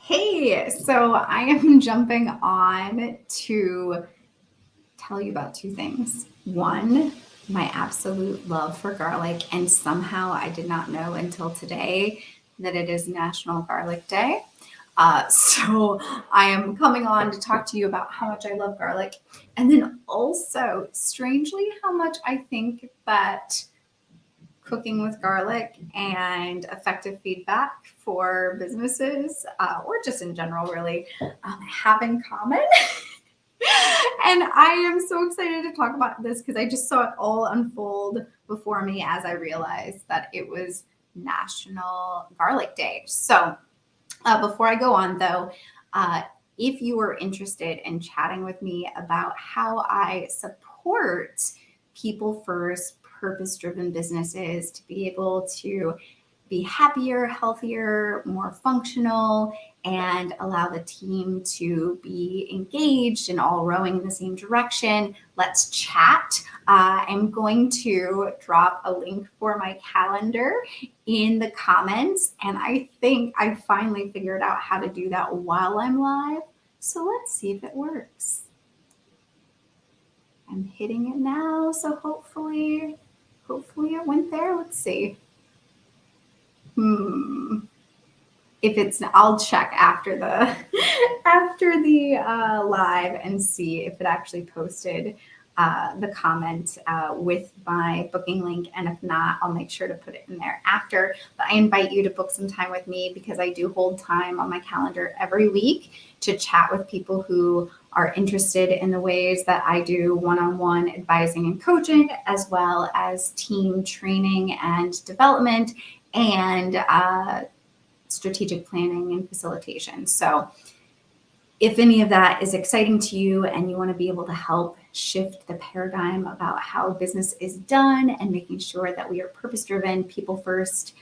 Hey, so I am jumping on to tell you about two things. One, my absolute love for garlic, and somehow I did not know until today that it is National Garlic Day. So I am coming on to talk to you about how much I love garlic, and then also, strangely, how much I think that cooking with garlic and effective feedback for businesses or just in general really have in common. And I am so excited to talk about this because I just saw it all unfold before me as I realized that it was National Garlic Day. So before I go on though, uh, if you are interested in chatting with me about how I support people first, purpose driven businesses to be able to be happier, healthier, more functional, and allow the team to be engaged and all rowing in the same direction, let's chat. I'm going to drop a link for my calendar in the comments, and I think I finally figured out how to do that while I'm live. So let's see if it works. I'm hitting it now, so hopefully it went there. Let's see. If it's, I'll check after the live and see if it actually posted the comment with my booking link, and if not, I'll make sure to put it in there after. But I invite you to book some time with me because I do hold time on my calendar every week to chat with people who are interested in the ways that I do one-on-one advising and coaching, as well as team training and development, and strategic planning and facilitation. So if any of that is exciting to you and you want to be able to help shift the paradigm about how business is done and making sure that we are purpose driven, people first,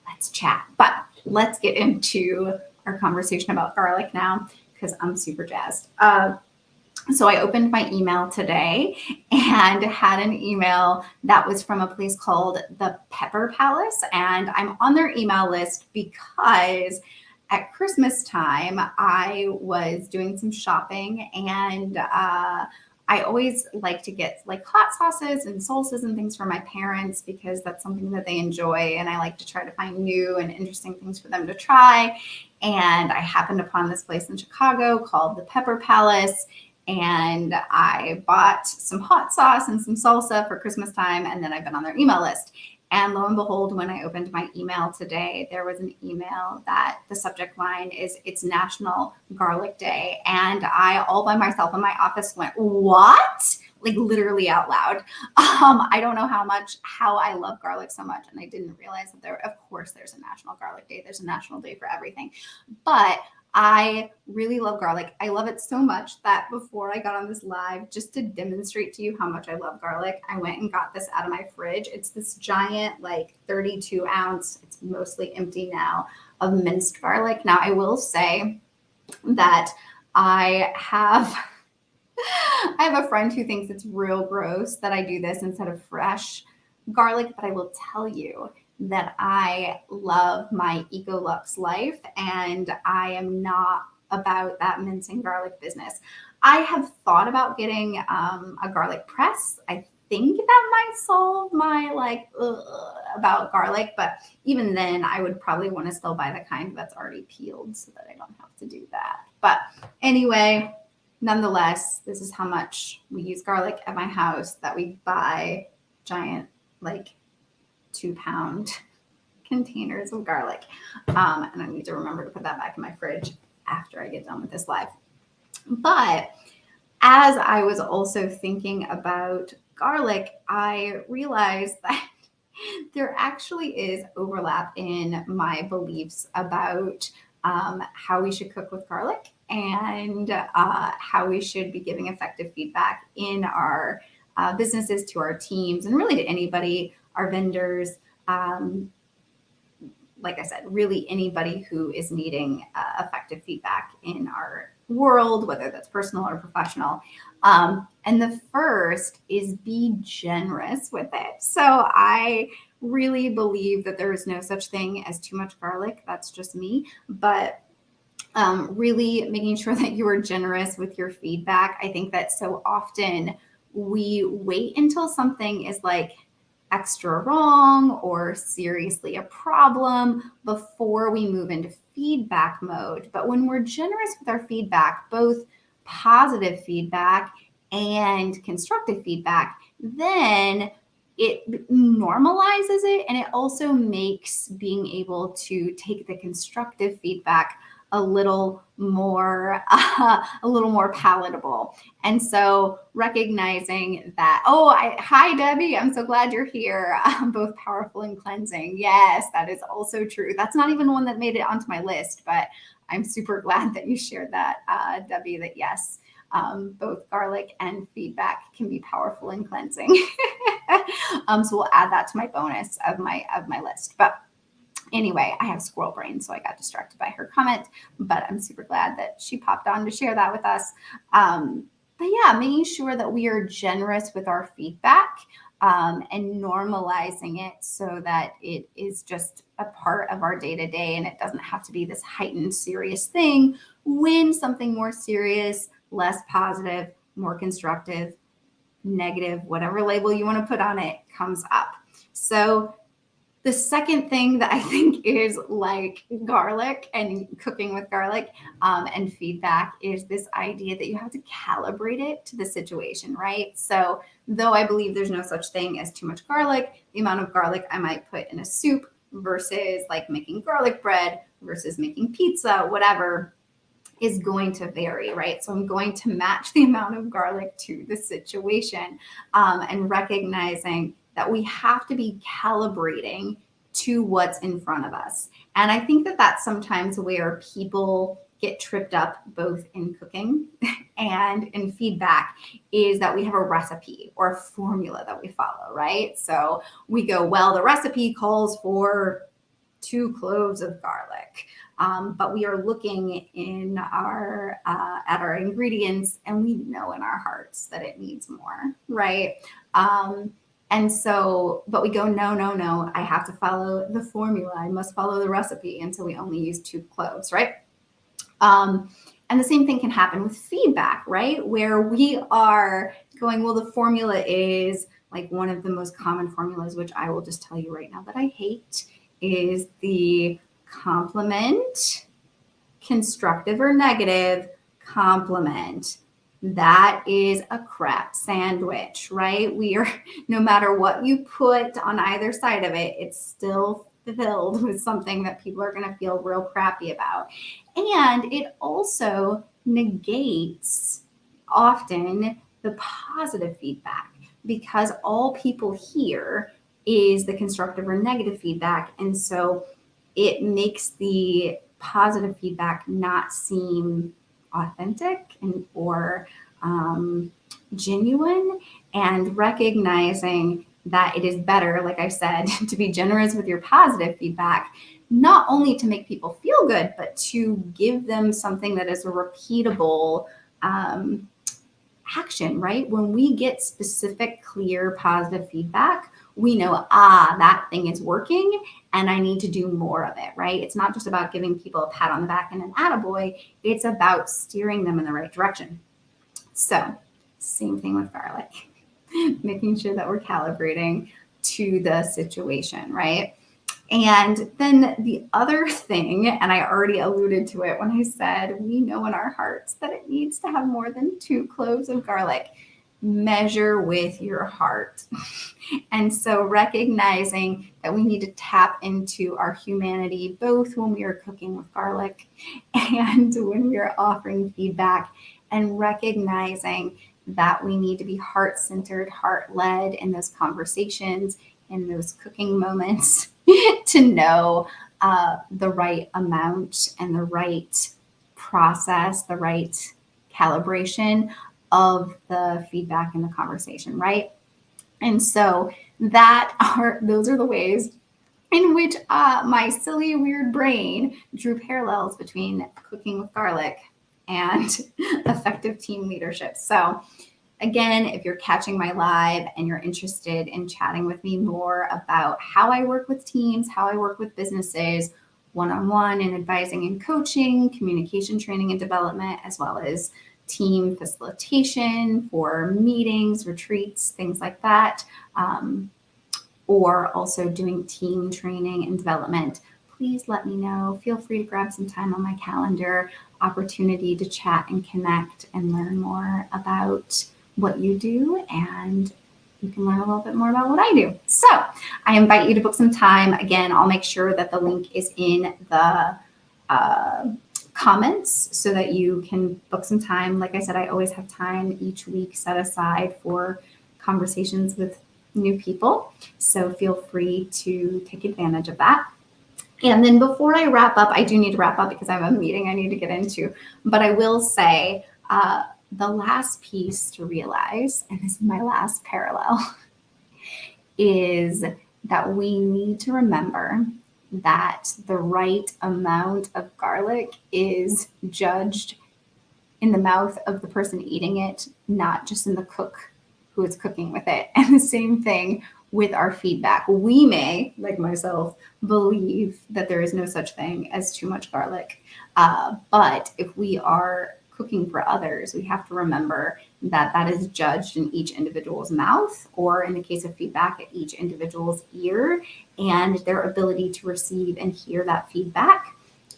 let's chat. But let's get into our conversation about garlic now because I'm super jazzed. So I opened my email today and had an email that was from a place called the Pepper Palace. And I'm on their email list because at Christmas time, I was doing some shopping, and I always like to get like hot sauces and salsas and things for my parents because that's something that they enjoy. And I like to try to find new and interesting things for them to try. And I happened upon this place in Chicago called the Pepper Palace, and I bought some hot sauce and some salsa for Christmas time, and then I've been on their email list. And lo and behold, when I opened my email today, there was an email that the subject line is "It's National Garlic Day." And I, all by myself in my office, went, "What?" Like literally out loud. I don't know how I love garlic so much. And I didn't realize that of course, there's a National Garlic Day. There's a national day for everything. But I really love garlic. I love it so much that before I got on this live, just to demonstrate to you how much I love garlic, I went and got this out of my fridge. It's this giant, like 32 ounce, it's mostly empty now, of minced garlic. Now, I will say that I have. I have a friend who thinks it's real gross that I do this instead of fresh garlic, but I will tell you that I love my Ecolux life and I am not about that mincing garlic business. I have thought about getting a garlic press. I think that might solve my about garlic, but even then, I would probably want to still buy the kind that's already peeled so that I don't have to do that. But anyway, nonetheless, this is how much we use garlic at my house, that we buy giant, like 2 pound containers of garlic. And I need to remember to put that back in my fridge after I get done with this live. But as I was also thinking about garlic, I realized that there actually is overlap in my beliefs about how we should cook with garlic and how we should be giving effective feedback in our businesses to our teams and really to anybody, our vendors. Like I said, really anybody who is needing effective feedback in our world, whether that's personal or professional. And the first is be generous with it. So I really believe that there is no such thing as too much garlic. That's just me. But Really making sure that you are generous with your feedback. I think that so often we wait until something is like extra wrong or seriously a problem before we move into feedback mode. But when we're generous with our feedback, both positive feedback and constructive feedback, then it normalizes it, and it also makes being able to take the constructive feedback a little more palatable. And so recognizing that, hi Debbie, I'm so glad you're here. Both powerful and cleansing. Yes, that is also true. That's not even one that made it onto my list, but I'm super glad that you shared that, Debbie, that yes, both garlic and feedback can be powerful and cleansing. So we'll add that to my bonus of my list. But anyway, I have squirrel brain, so I got distracted by her comment, but I'm super glad that she popped on to share that with us. But yeah, making sure that we are generous with our feedback, and normalizing it so that it is just a part of our day to day, and it doesn't have to be this heightened, serious thing when something more serious, less positive, more constructive, negative, whatever label you want to put on it, comes up. So the second thing that I think is like garlic and cooking with garlic, and feedback, is this idea that you have to calibrate it to the situation, right? So, though I believe there's no such thing as too much garlic, the amount of garlic I might put in a soup versus like making garlic bread versus making pizza, whatever, is going to vary, right? So I'm going to match the amount of garlic to the situation, and recognizing that we have to be calibrating to what's in front of us. And I think that that's sometimes where people get tripped up, both in cooking and in feedback, is that we have a recipe or a formula that we follow, right? So we go, well, the recipe calls for 2 cloves of garlic. But we are looking in our at our ingredients, and we know in our hearts that it needs more, right? And so, but we go, no, no, no, I have to follow the formula. I must follow the recipe. And so we only use 2 cloves, right? And the same thing can happen with feedback, right? Where we are going, well, the formula is like one of the most common formulas, which I will just tell you right now that I hate, is the compliment, constructive or negative, compliment. That is a crap sandwich, right? We are, no matter what you put on either side of it, it's still filled with something that people are going to feel real crappy about. And it also negates often the positive feedback, because all people hear is the constructive or negative feedback. And so it makes the positive feedback not seem authentic or genuine. And recognizing that it is better, like I said, to be generous with your positive feedback, not only to make people feel good, but to give them something that is a repeatable action, right? When we get specific, clear, positive feedback, we know, that thing is working and I need to do more of it, right? It's not just about giving people a pat on the back and an attaboy. It's about steering them in the right direction. So, same thing with garlic, making sure that we're calibrating to the situation, right? And then the other thing, and I already alluded to it when I said we know in our hearts that it needs to have more than 2 cloves of garlic. Measure with your heart. And so recognizing that we need to tap into our humanity, both when we are cooking with garlic and when we are offering feedback, and recognizing that we need to be heart-centered, heart-led in those conversations, in those cooking moments, to know the right amount and the right process, the right calibration of the feedback in the conversation, right? And so those are the ways in which my silly, weird brain drew parallels between cooking with garlic and effective team leadership. So again, if you're catching my live and you're interested in chatting with me more about how I work with teams, how I work with businesses, one-on-one and advising and coaching, communication training and development, as well as team facilitation for meetings, retreats, things like that, or also doing team training and development, please let me know. Feel free to grab some time on my calendar, opportunity to chat and connect and learn more about what you do, and you can learn a little bit more about what I do. So I invite you to book some time. Again, I'll make sure that the link is in the comments so that you can book some time. Like I said, I always have time each week set aside for conversations with new people. So feel free to take advantage of that. And then before I wrap up, I do need to wrap up because I have a meeting I need to get into. But I will say the last piece to realize, and this is my last parallel, is that we need to remember that the right amount of garlic is judged in the mouth of the person eating it, not just in the cook who is cooking with it. And the same thing with our feedback. We may, like myself, believe that there is no such thing as too much garlic. But if we are cooking for others, we have to remember that that is judged in each individual's mouth, or in the case of feedback, at each individual's ear, and their ability to receive and hear that feedback.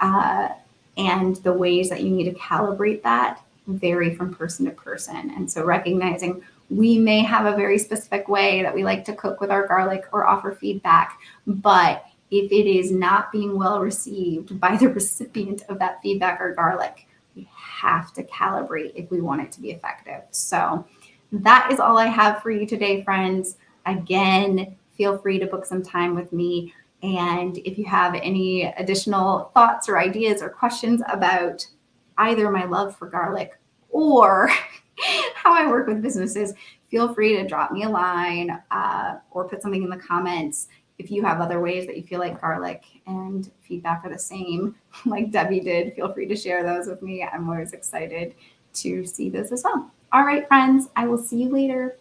And the ways that you need to calibrate that vary from person to person. And so recognizing we may have a very specific way that we like to cook with our garlic or offer feedback, but if it is not being well received by the recipient of that feedback or garlic, we have to calibrate if we want it to be effective. So that is all I have for you today, friends. Again, feel free to book some time with me. And if you have any additional thoughts or ideas or questions about either my love for garlic or how I work with businesses, feel free to drop me a line or put something in the comments. If you have other ways that you feel like garlic and feedback are the same, like Debbie did, feel free to share those with me. I'm always excited to see this as well. All right, friends, I will see you later.